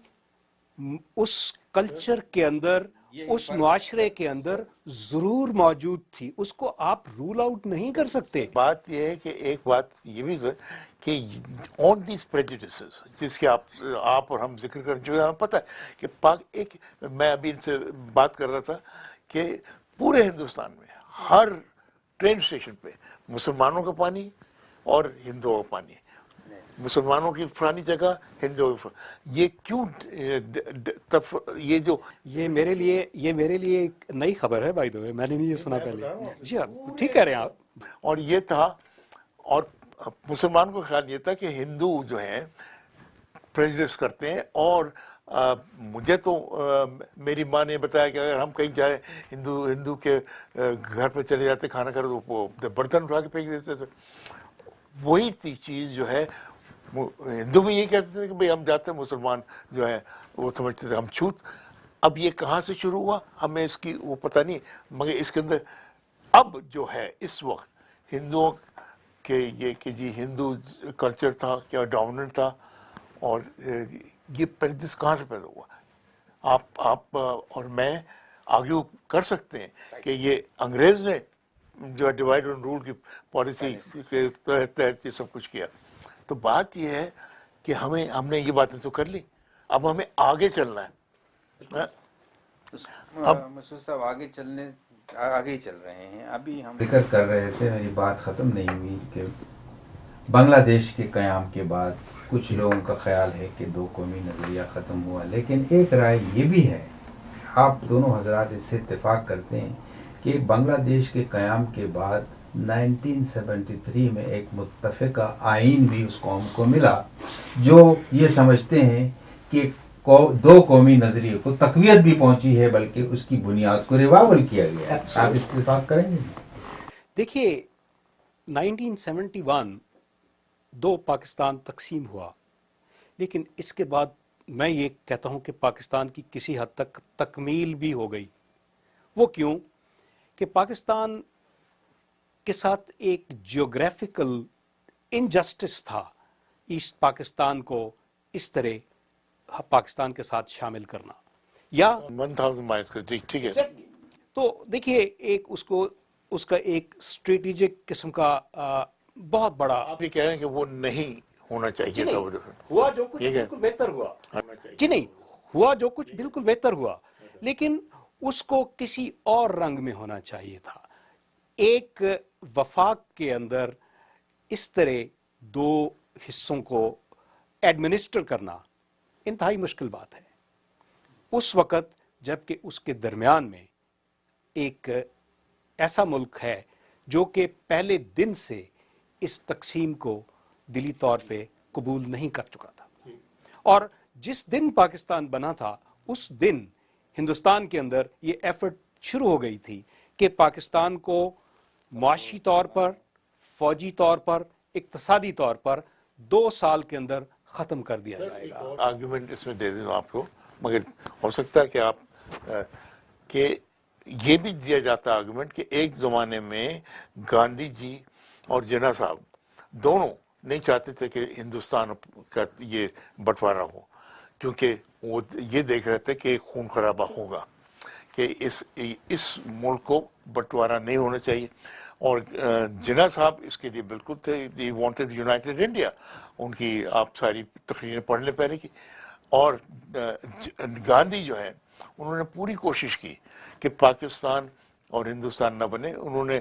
اس کلچر کے اندر, اس معاشرے کے اندر ضرور موجود تھی, اس کو آپ رول آؤٹ نہیں کر سکتے. بات یہ ہے کہ ایک بات یہ بھی ہے کہ آن دیز پریجوڈسز جس کے آپ اور ہم ذکر کر چکے ہیں, ہمیں پتہ ہے کہ ایک میں ابھی ان سے بات کر رہا تھا کہ پورے ہندوستان میں ہر ٹرین اسٹیشن پہ مسلمانوں کا پانی اور ہندوؤں کا پانی, مسلمانوں کی فلانی جگہ, ہندوؤں کی یہ کیوں یہ میرے لیے ایک نئی خبر ہے بائی دا وے, میں نے نہیں یہ سنا پہلے. جی ہاں, ٹھیک کہہ رہے ہیں آپ. اور یہ تھا, اور مسلمان کو خیال یہ تھا کہ ہندو جو ہیں پریجوڈس کرتے ہیں, اور مجھے تو میری ماں نے بتایا کہ اگر ہم کہیں جائیں ہندو کے گھر پہ چلے جاتے کھانا کھا تو وہ برتن اٹھا کے پھینک دیتے تھے. وہی چیز جو ہے ہندو بھی یہی کہتے تھے کہ بھئی ہم جاتے ہیں, مسلمان جو ہیں وہ سمجھتے تھے ہم چھوت. اب یہ کہاں سے شروع ہوا ہمیں اس کی وہ پتہ نہیں, مگر اس کے اندر اب جو ہے اس وقت ہندوؤں کے یہ کہ جی ہندو کلچر تھا کیا ڈومیننٹ تھا, اور یہ پریجڈس کہاں سے پیدا ہوا. آپ اور میں آرگیو کر سکتے ہیں کہ یہ انگریز نے جو ڈیوائڈ اینڈ رول کی پالیسی کے تحت یہ سب کچھ کیا. تو بات یہ ہے کہ ہم نے یہ باتیں تو کر لی, اب ہمیں آگے چلنا ہے. مسعود صاحب آگے ہی چل رہے ہیں. ابھی ہم ذکر کر رہے تھے, میری بات ختم نہیں ہوئی, کہ بنگلہ دیش کے قیام کے بعد کچھ لوگوں کا خیال ہے کہ دو قومی نظریہ ختم ہوا, لیکن ایک رائے یہ بھی ہے, آپ دونوں حضرات اس سے اتفاق کرتے ہیں کہ بنگلہ دیش کے قیام کے بعد 1973 میں ایک متفقہ آئین بھی اس قوم کو ملا جو یہ سمجھتے ہیں کہ دو قومی نظریے کو تقویت بھی پہنچی ہے, بلکہ اس کی بنیاد کو ریوائول کیا گیا ہے. آپ اس اتفاق کریں گے؟ دیکھیے 1971 دو پاکستان تقسیم ہوا, لیکن اس کے بعد میں یہ کہتا ہوں کہ پاکستان کی کسی حد تک تکمیل بھی ہو گئی. وہ کیوں کہ پاکستان کے ساتھ ایک جیوگرافیکل انجسٹس تھا ایسٹ پاکستان کو اس طرح پاکستان کے ساتھ شامل کرنا, یا 1000 مائلز کا. ٹھیک ہے. تو دیکھیے ایک اس کا ایک اسٹریٹجک قسم کا بہت بڑا. آپ یہ کہہ رہے ہیں کہ وہ نہیں ہونا چاہیے تھا, وہ ہوا جو کچھ بالکل بہتر ہوا. جی نہیں, ہوا جو کچھ بالکل بہتر ہوا, لیکن اس کو کسی اور رنگ میں ہونا چاہیے تھا. ایک وفاق کے اندر اس طرح دو حصوں کو ایڈمنسٹر کرنا انتہائی مشکل بات ہے. اس وقت جبکہ اس کے درمیان میں ایک ایسا ملک ہے جو کہ پہلے دن سے اس تقسیم کو دلی طور پہ قبول نہیں کر چکا تھا, اور جس دن پاکستان بنا تھا اس دن ہندوستان کے اندر یہ ایفرٹ شروع ہو گئی تھی کہ پاکستان کو معاشی طور پر, فوجی طور پر, اقتصادی طور پر 2 سال کے اندر ختم کر دیا جائے گا. آرگیومنٹ اس میں دے دوں آپ کو, مگر ہو سکتا ہے کہ آپ کہ یہ بھی دیا جاتا آرگیومنٹ کہ ایک زمانے میں گاندھی جی اور جناح صاحب دونوں نہیں چاہتے تھے کہ ہندوستان کا یہ بٹوارا ہو, کیونکہ وہ یہ دیکھ رہے تھے کہ خون خرابہ ہوگا, کہ اس ملک کو بٹوارا نہیں ہونا چاہیے. اور جناح صاحب اس کے لیے بالکل تھے, دی وانٹڈ یونائٹڈ انڈیا. ان کی آپ ساری تقریریں پڑھ لیں پہلے کی. اور گاندھی جو ہیں انہوں نے پوری کوشش کی کہ پاکستان اور ہندوستان نہ بنے. انہوں نے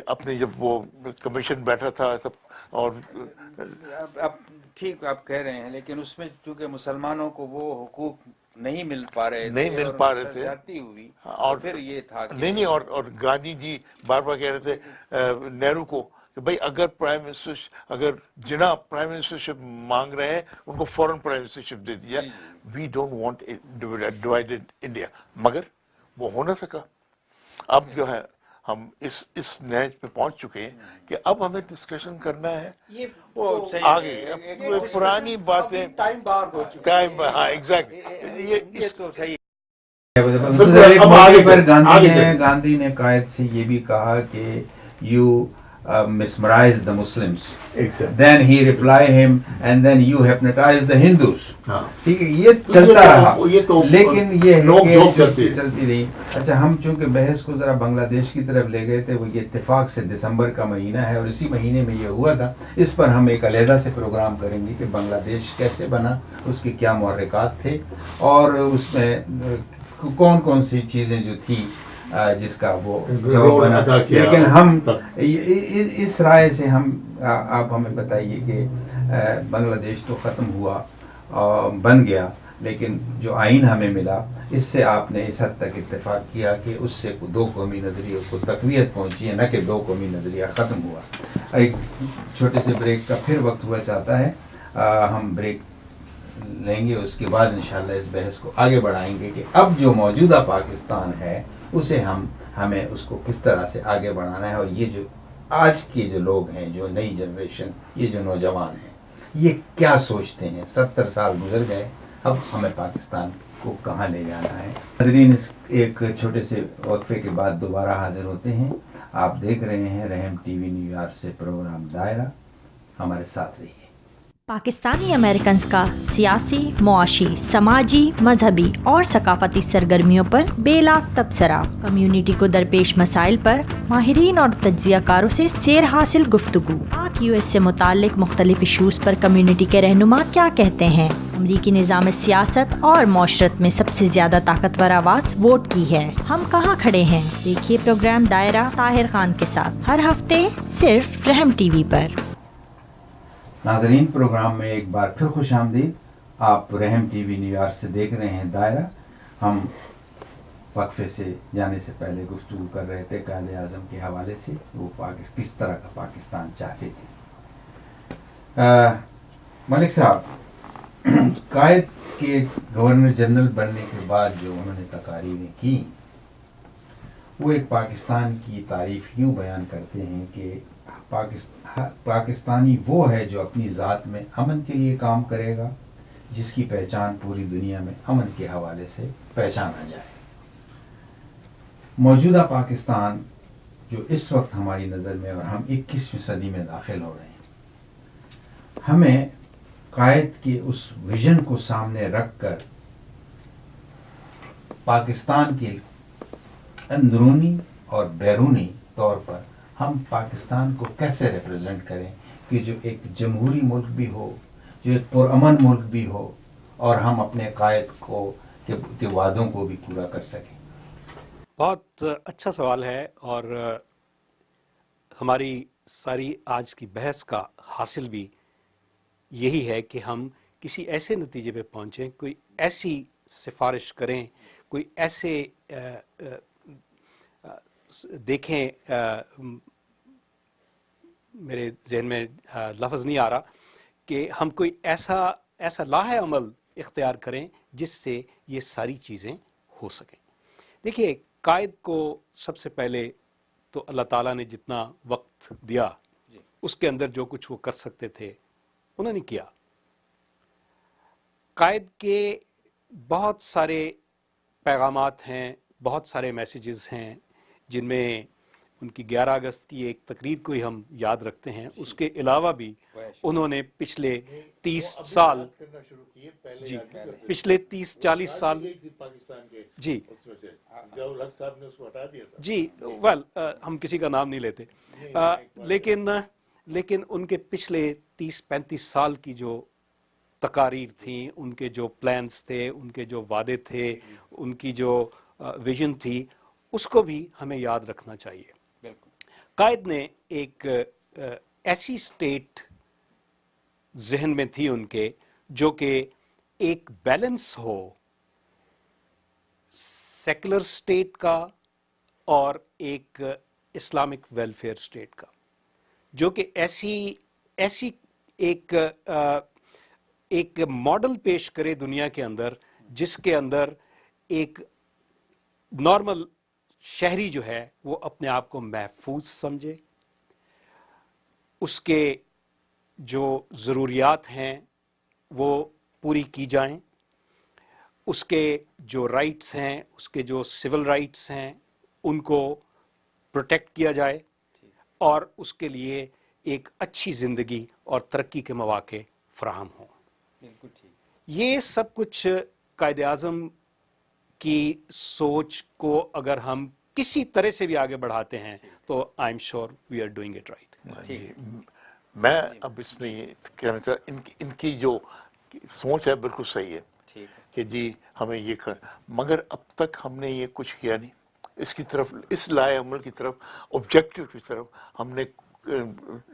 اپنے جب وہ کمیشن بیٹھا تھا سب, اور اب ٹھیک آپ کہہ رہے ہیں, لیکن اس میں چونکہ مسلمانوں کو وہ حقوق نہیں مل پا رہے تھے, زیادتی ہوئی, اور پھر یہ تھا نہیں, اور گاندھی جی بار بار کہہ رہے تھے نہرو کو کہ بھائی اگر جناح پرائم منسٹرشپ مانگ رہے ہیں ان کو فوراً پرائم منسٹرشپ دے دیا. We don't want divided India, مگر وہ ہو نہ سکا. اب جو ہے ہم اس نہج پہ پہنچ چکے ہیں کہ اب ہمیں ڈسکشن کرنا ہے یہ وہ صحیح آگے پرانی باتیں ٹائم بار ہو چکا ٹائم. ہاں ایگزیکٹ یہ تو صحیح بالکل. اب آگے پر آگے گاندھی نے قائد سے یہ بھی کہا کہ you mesmerize the Muslims. Then he reply him and then you hypnotize the Hindus. ٹھیک ہے, یہ چلتا رہا لیکن یہ چلتی رہی. اچھا, ہم چونکہ بحث کو ذرا بنگلہ دیش کی طرف لے گئے تھے, وہ یہ اتفاق سے دسمبر کا مہینہ ہے اور اسی مہینے میں یہ ہوا تھا. اس پر ہم ایک علیحدہ سے پروگرام کریں گے کہ بنگلہ دیش کیسے بنا, اس کے کیا محرکات تھے اور اس میں کون کون سی چیزیں جو تھی جس کا وہ جواب بنا. لیکن ہم اس رائے سے ہم, آپ ہمیں بتائیے کہ بنگلہ دیش تو ختم ہوا, بن گیا, لیکن جو آئین ہمیں ملا اس سے آپ نے اس حد تک اتفاق کیا کہ اس سے دو قومی نظریے کو تقویت پہنچی ہے, نہ کہ دو قومی نظریہ ختم ہوا. ایک چھوٹے سے بریک کا پھر وقت ہوا چاہتا ہے, ہم بریک لیں گے, اس کے بعد انشاءاللہ اس بحث کو آگے بڑھائیں گے کہ اب جو موجودہ پاکستان ہے اسے ہمیں اس کو کس طرح سے آگے بڑھانا ہے, اور یہ جو آج کے جو لوگ ہیں, جو نئی جنریشن, یہ جو نوجوان ہیں, یہ کیا سوچتے ہیں. 70 سال گزر گئے, اب ہمیں پاکستان کو کہاں لے جانا ہے. ناظرین, اس ایک چھوٹے سے وقفے کے بعد دوبارہ حاضر ہوتے ہیں. آپ دیکھ رہے ہیں رحم ٹی وی نیو یارک سے پروگرام دائرہ, ہمارے ساتھ رہیے. پاکستانی امریکنز کا سیاسی، معاشی، سماجی، مذہبی اور ثقافتی سرگرمیوں پر بے لاگ تبصرہ. کمیونٹی کو درپیش مسائل پر ماہرین اور تجزیہ کاروں سے سیر حاصل گفتگو. پاک یو ایس سے متعلق مختلف ایشوز پر کمیونٹی کے رہنما کیا کہتے ہیں. امریکی نظام سیاست اور معاشرت میں سب سے زیادہ طاقتور آواز ووٹ کی ہے. ہم کہاں کھڑے ہیں؟ دیکھیے پروگرام دائرہ طاہر خان کے ساتھ ہر ہفتے صرف رحم ٹی وی پر. ناظرین, پروگرام میں ایک بار پھر خوش آمدید. آپ رحم ٹی وی نیو یارک سے دیکھ رہے ہیں دائرہ. ہم وقفے سے جانے سے پہلے گفتگو کر رہے تھے قائد اعظم کے حوالے سے, وہ کس طرح کا پاکستان چاہتے تھے. ملک صاحب, قائد کے گورنر جنرل بننے کے بعد جو انہوں نے تقاریریں کی, وہ ایک پاکستان کی تعریف یوں بیان کرتے ہیں کہ پاکستانی وہ ہے جو اپنی ذات میں امن کے لیے کام کرے گا, جس کی پہچان پوری دنیا میں امن کے حوالے سے پہچانا جائے. موجودہ پاکستان جو اس وقت ہماری نظر میں, اور ہم 21ویں صدی میں داخل ہو رہے ہیں, ہمیں قائد کے اس ویژن کو سامنے رکھ کر پاکستان کے اندرونی اور بیرونی طور پر ہم پاکستان کو کیسے ریپرزینٹ کریں کہ جو ایک جمہوری ملک بھی ہو, جو ایک پرامن ملک بھی ہو, اور ہم اپنے قائد کو کے وعدوں کو بھی پورا کر سکیں. بہت اچھا سوال ہے, اور ہماری ساری آج کی بحث کا حاصل بھی یہی ہے کہ ہم کسی ایسے نتیجے پہ پہنچیں, کوئی ایسی سفارش کریں, کوئی ایسے دیکھیں, میرے ذہن میں لفظ نہیں آ رہا, کہ ہم کوئی ایسا لاہ عمل اختیار کریں جس سے یہ ساری چیزیں ہو سکیں. دیکھیے, قائد کو سب سے پہلے تو اللہ تعالیٰ نے جتنا وقت دیا اس کے اندر جو کچھ وہ کر سکتے تھے انہوں نے کیا. قائد کے بہت سارے پیغامات ہیں, بہت سارے میسیجز ہیں, جن میں ان کی 11 اگست کی ایک تقریر کو ہی ہم یاد رکھتے ہیں. اس کے علاوہ بھی انہوں نے پچھلے 30 سال, جی پچھلے 30-40 سال, جی جی ویل ہم کسی کا نام نہیں لیتے, لیکن ان کے پچھلے 30-35 سال کی جو تقاریر تھیں, ان کے جو پلانز تھے, ان کے جو وعدے تھے, ان کی جو ویژن تھی, اس کو بھی ہمیں یاد رکھنا چاہیے. قائد نے ایک ایسی سٹیٹ ذہن میں تھی ان کے, جو کہ ایک بیلنس ہو سیکولر سٹیٹ کا اور ایک اسلامک ویلفیئر سٹیٹ کا, جو کہ ایسی ایک ماڈل پیش کرے دنیا کے اندر, جس کے اندر ایک نارمل شہری جو ہے وہ اپنے آپ کو محفوظ سمجھے، اس کے جو ضروریات ہیں وہ پوری کی جائیں، اس کے جو رائٹس ہیں، اس کے جو سول رائٹس ہیں ان کو پروٹیکٹ کیا جائے، اور اس کے لیے ایک اچھی زندگی اور ترقی کے مواقع فراہم ہوں۔ بالکل ٹھیک۔ یہ سب کچھ قائد اعظم کی سوچ کو اگر ہم کسی طرح سے بھی آگے بڑھاتے ہیں تو I am sure we are doing it right. جی میں اب اس میں یہ کہنا چاہتا ان کی جو سوچ ہے بالکل صحیح ہے کہ جی ہمیں یہ مگر اب تک ہم نے یہ کچھ کیا نہیں اس کی طرف، اس لائے عمل کی طرف، آبجیکٹیو کی طرف ہم نے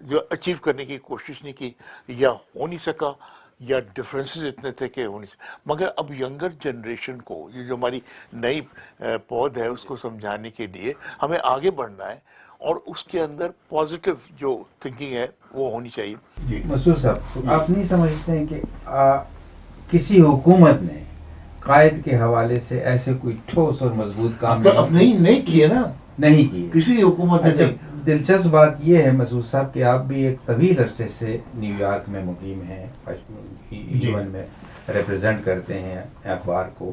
جو اچیو کرنے کی کوشش نہیں کی، یا ہو نہیں سکا، یا ڈفرینسز اتنے تھے کہ ہو نہیں سکا۔ مگر اب ینگر جنریشن کو، یہ جو ہماری نئی پود ہے اس کو سمجھانے کے لیے ہمیں آگے بڑھنا ہے، اور اس کے اندر پازیٹیو جو تھنکنگ ہے وہ ہونی چاہیے۔ جی مسعود صاحب، آپ نہیں سمجھتے ہیں کہ کسی حکومت نے قائد کے حوالے سے ایسے کوئی ٹھوس اور مضبوط کام اب نہیں کیے نا، نہیں کیے کسی حکومت نے اچھا، دلچسپ بات یہ ہے مسعود صاحب کہ آپ بھی ایک طویل عرصے سے نیو یارک میں مقیم ہیں، UN میں ریپرزینٹ کرتے ہیں اخبار کو،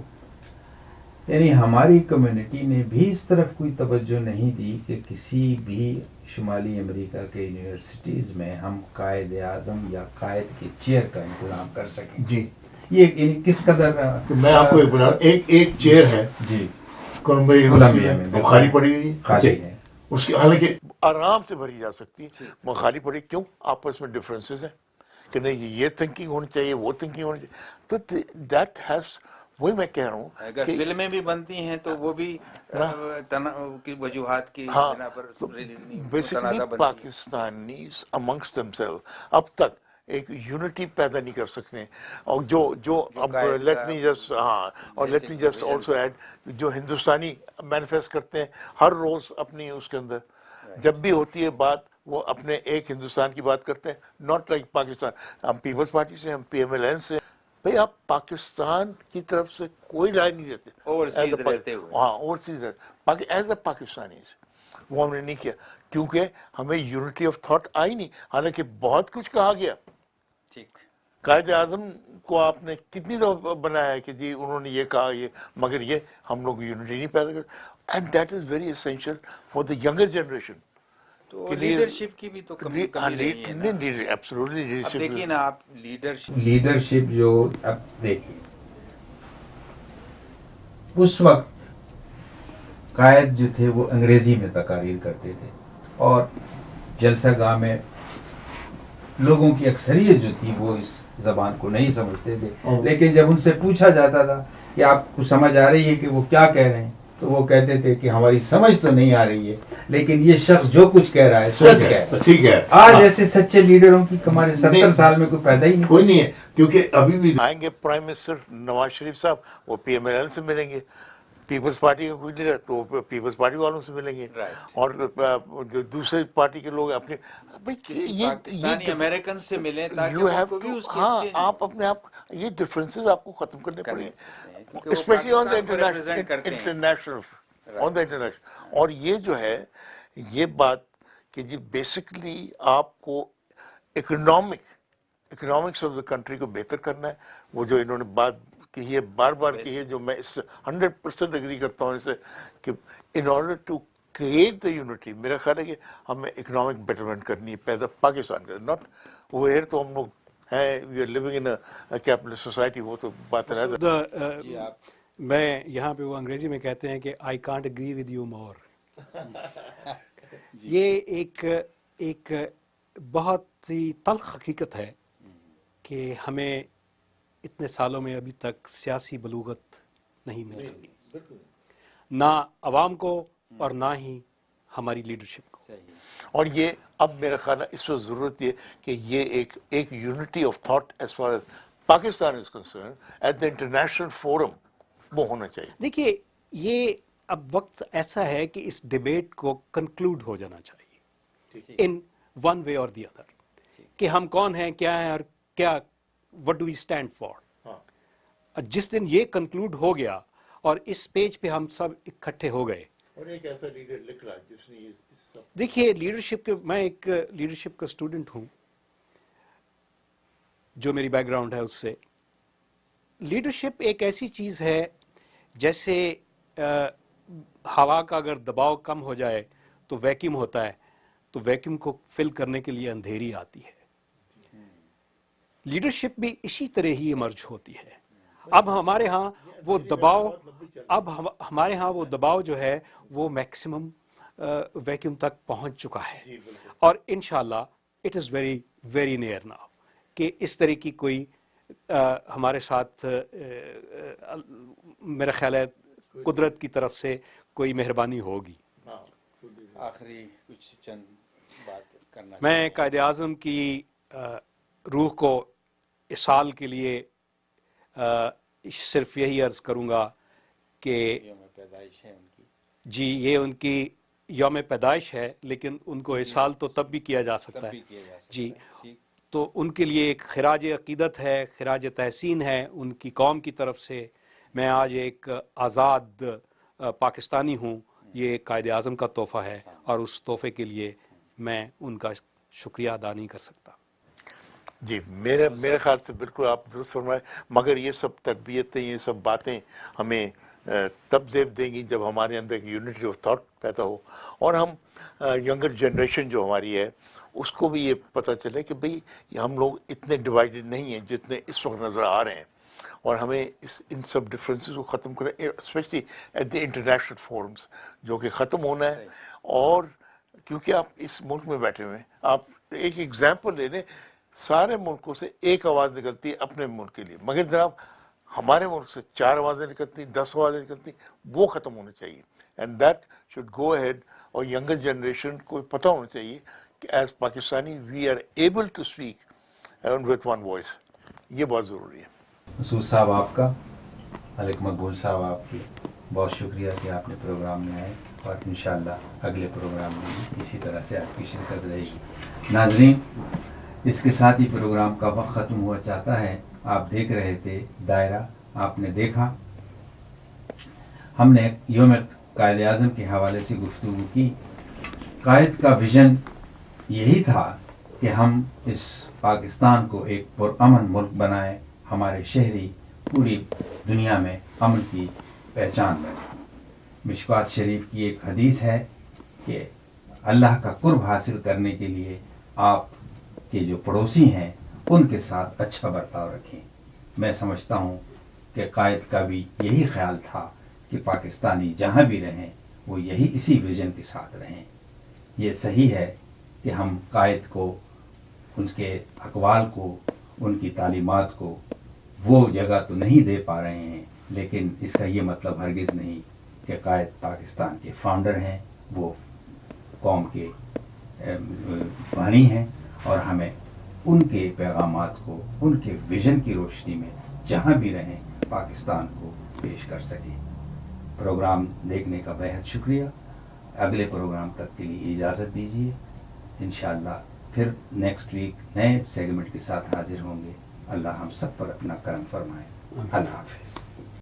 یعنی ہماری کمیونٹی نے بھی اس طرف کوئی توجہ نہیں دی کہ کسی بھی شمالی امریکہ کے یونیورسٹیز میں ہم قائد اعظم یا قائد کے چیئر کا انتظام کر سکیں۔ جی یہ کس قدر میں آپ کو بتا ایک چیئر ہے جی کولمبیا یونیورسٹی میں، وہ خالی پڑی ہوئی خالی ہے، اس کی حالانکہ آرام سے بھری جا سکتی ہے، وہ خالی پڑی کیوں؟ آپس میں ڈفرینسز ہیں کہ نہیں یہ تھنکنگ ہونی چاہیے، وہ تھنکنگ ہونی چاہیے، تو دیٹ ہیز، وہی میں کہہ رہا ہوں اگر فلمیں بھی بنتی ہیں تو وہ بھی کی وجوہات کی بنا پر بیسیکلی پاکستانیز امنگسٹ دمسیلف اب تک ایک یونٹی پیدا نہیں کر سکتے، اور جو اب let me just also add, جو ہندوستانی مینیفیسٹ کرتے ہیں ہر روز اپنی اس کے اندر، جب بھی ہوتی ہے بات وہ اپنے ایک ہندوستان کی بات کرتے ہیں، ناٹ لائک پاکستان۔ ہم پیپلز پارٹی سے، ہم PMLN سے، بھئی آپ پاکستان کی طرف سے کوئی رائے نہیں دیتے، اوورسیز رہتے ہوئے، ہاں اوورسیز رہتے، ایز اے پاکستانیز وہ ہم نے نہیں کیا، کیونکہ ہمیں یونٹی آف تھاٹ آئی نہیں، حالانکہ بہت کچھ کہا گیا۔ ٹھیک، قائد اعظم کو آپ نے کتنی دفعہ بنایا ہے کہ جی انہوں نے یہ کہا، یہ مگر یہ ہم لوگ یونٹی نہیں پیدا کرتے، and that is very essential for the younger generation. تو لیڈرشپ کی بھی تو کمی رہی ہے نا۔ ایبسولوٹلی اب دیکھیے نا آپ لیڈرشپ جو اب دیکھیے، اس وقت قائد جو تھے وہ انگریزی میں تقاریر کرتے تھے، اور جلسہ گاہ میں لوگوں کی اکثریت جو تھی وہ اس زبان کو نہیں سمجھتے تھے، لیکن جب ان سے پوچھا جاتا تھا کہ آپ کو سمجھ آ رہی ہے کہ وہ کیا کہہ رہے ہیں، تو وہ کہتے تھے کہ ہماری سمجھ تو نہیں آ رہی ہے، لیکن یہ شخص جو کچھ کہہ رہا ہے سچ کہہ رہا ہے۔ ٹھیک ہے، آج ایسے سچے لیڈروں کی ہمارے 70 سال میں کوئی پیدا ہی نہیں، کوئی نہیں ہے، کیونکہ ابھی بھی آئیں گے پرائم منسٹر نواز شریف صاحب، وہ PMLN سے ملیں گے، پیپلز پارٹی کا کوئی لیڈر تو پیپلز پارٹی والوں سے ملیں گے، اور جو دوسرے پارٹی کے لوگ اپنے پاکستانی امریکن سے ملیں تاکہ ہاں آپ اپنے آپ یہ ڈفرینسز آپ کو ختم کرنے پڑیں گے، اسپیشلی آن دا انٹرنیشنل، اور یہ جو ہے یہ بات کہ جی بیسکلی آپ کو اکنامکس آف دا کنٹری کو بہتر کرنا ہے، وہ جو انہوں نے بات کی ہے بار بار کی ہے، جو میں اس سے 100% اگری کرتا ہوں اسے، کہ in order to create the unity, میرا خیال ہے کہ ہمیں اکنامک بیٹرمنٹ کرنی ہے پیدا پاکستان کا، ناٹ اوور تو ہم لوگ ہیں we are living in a capitalist society, وہ تو بات ہے۔ میں یہاں پہ وہ انگریزی میں کہتے ہیں کہ I can't agree with you more, یہ ایک بہت ہی تلخ حقیقت ہے کہ ہمیں اتنے سالوں میں ابھی تک سیاسی بلوغت نہیں مل سکی، نہ عوام کو اور نہ ہی ہماری لیڈرشپ کو۔ اور یہ اب میرا خیال ہے اس وقت ضرورت یہ کہ یہ ایک unity of thought as far as Pakistan is concerned at the international forum وہ ہونا چاہیے۔ دیکھیے یہ اب وقت ایسا ہے کہ اس ڈیبیٹ کو کنکلوڈ ہو جانا چاہیے ان ون وے اور دی ادر، کہ ہم کون ہیں، کیا ہیں، اور کیا what do we stand for. جس دن یہ کنکلوڈ ہو گیا اور اس پیج پہ ہم سب اکٹھے ہو گئے اور ایک ایسا لیڈر نکلا جس نے اس سب دیکھیے لیڈرشپ کے، میں ایک لیڈرشپ کا اسٹوڈنٹ ہوں، جو میری بیک گراؤنڈ ہے اس سے. لیڈرشپ ایک ایسی چیز ہے جیسے ہوا کا اگر دباؤ کم ہو جائے تو ویکیوم ہوتا ہے، تو ویکیوم کو فل کرنے کے لیے اندھیری آتی ہے. لیڈرشپ بھی اسی طرح ہی ایمرج ہوتی ہے. اب ہمارے ہاں وہ دباؤ، ہمارے ہاں وہ دباؤ جو ہے وہ میکسیمم ویکیوم تک پہنچ چکا ہے، اور انشاءاللہ it is very very near now کہ اس طرح کی کوئی ہمارے ساتھ میرا خیال ہے قدرت کی طرف سے کوئی مہربانی ہوگی. آخری کچھ چند بات کرنا میں قائد اعظم کی روح کو اصال کے لیے صرف یہی عرض کروں گا کہ یوم پیدائش ہے ان کی. جی یہ ان کی یوم پیدائش ہے، لیکن ان کو اصال تو تب بھی کیا جا سکتا ہے. جی تو ان کے لیے ایک خراج عقیدت ہے، خراج تحسین ہے ان کی قوم کی طرف سے. میں آج ایک آزاد پاکستانی ہوں، یہ قائد اعظم کا تحفہ ہے، اور اس تحفے کے لیے میں ان کا شکریہ ادا نہیں کر سکتا. جی میرے خیال سے بالکل آپ درست فرمائے، مگر یہ سب تربیتیں، یہ سب باتیں ہمیں تب زیب دیں گی جب ہمارے اندر ایک یونٹی آف تھاٹ پیدا ہو، اور ہم ینگر جنریشن جو ہماری ہے اس کو بھی یہ پتہ چلے کہ بھئی ہم لوگ اتنے ڈیوائیڈڈ نہیں ہیں جتنے اس وقت نظر آ رہے ہیں، اور ہمیں ان سب ڈفرینسز کو ختم کریں، especially at the international forums جو کہ ختم ہونا ہے. اور کیونکہ آپ اس ملک میں بیٹھے ہوئے ہیں، آپ ایک ایگزامپل لے لیں، سارے ملکوں سے ایک آواز نکلتی ہے اپنے ملک کے لیے، مگر جناب ہمارے ملک سے 4 آوازیں نکلتی، 10 آوازیں نکلتی، وہ ختم ہونے چاہیے. And that should go ahead. اور ینگر جنریشن کو پتہ ہونا چاہیے کہ as Pakistani we are able to speak with one voice. یہ بہت ضروری ہے. مسعود صاحب آپ کا، ملک مقبول صاحب آپ کی بہت شکریہ کہ آپ نے پروگرام میں آئے، اور انشاءاللہ اگلے پروگرام میں بھی اسی طرح سے آپ کی شرکت رہے گی. ناظرین، اس کے ساتھ ہی پروگرام کا وقت ختم ہوا چاہتا ہے. آپ دیکھ رہے تھے دائرہ. آپ نے دیکھا ہم نے یوم قائد اعظم کے حوالے سے گفتگو کی. قائد کا ویژن یہی تھا کہ ہم اس پاکستان کو ایک پرامن ملک بنائیں، ہمارے شہری پوری دنیا میں امن کی پہچان بنے. مشکوات شریف کی ایک حدیث ہے کہ اللہ کا قرب حاصل کرنے کے لیے آپ کے جو پڑوسی ہیں ان کے ساتھ اچھا برتاؤ رکھیں. میں سمجھتا ہوں کہ قائد کا بھی یہی خیال تھا کہ پاکستانی جہاں بھی رہیں وہ یہی اسی ویژن کے ساتھ رہیں. یہ صحیح ہے کہ ہم قائد کو، ان کے اقوال کو، ان کی تعلیمات کو وہ جگہ تو نہیں دے پا رہے ہیں، لیکن اس کا یہ مطلب ہرگز نہیں کہ قائد پاکستان کے فاؤنڈر ہیں، وہ قوم کے بانی ہیں، اور ہمیں ان کے پیغامات کو ان کے ویژن کی روشنی میں جہاں بھی رہیں پاکستان کو پیش کر سکیں. پروگرام دیکھنے کا بہت شکریہ. اگلے پروگرام تک کے لیے اجازت دیجیے. انشاءاللہ پھر نیکسٹ ویک نئے سیگمنٹ کے ساتھ حاضر ہوں گے. اللہ ہم سب پر اپنا کرم فرمائے. اللہ حافظ.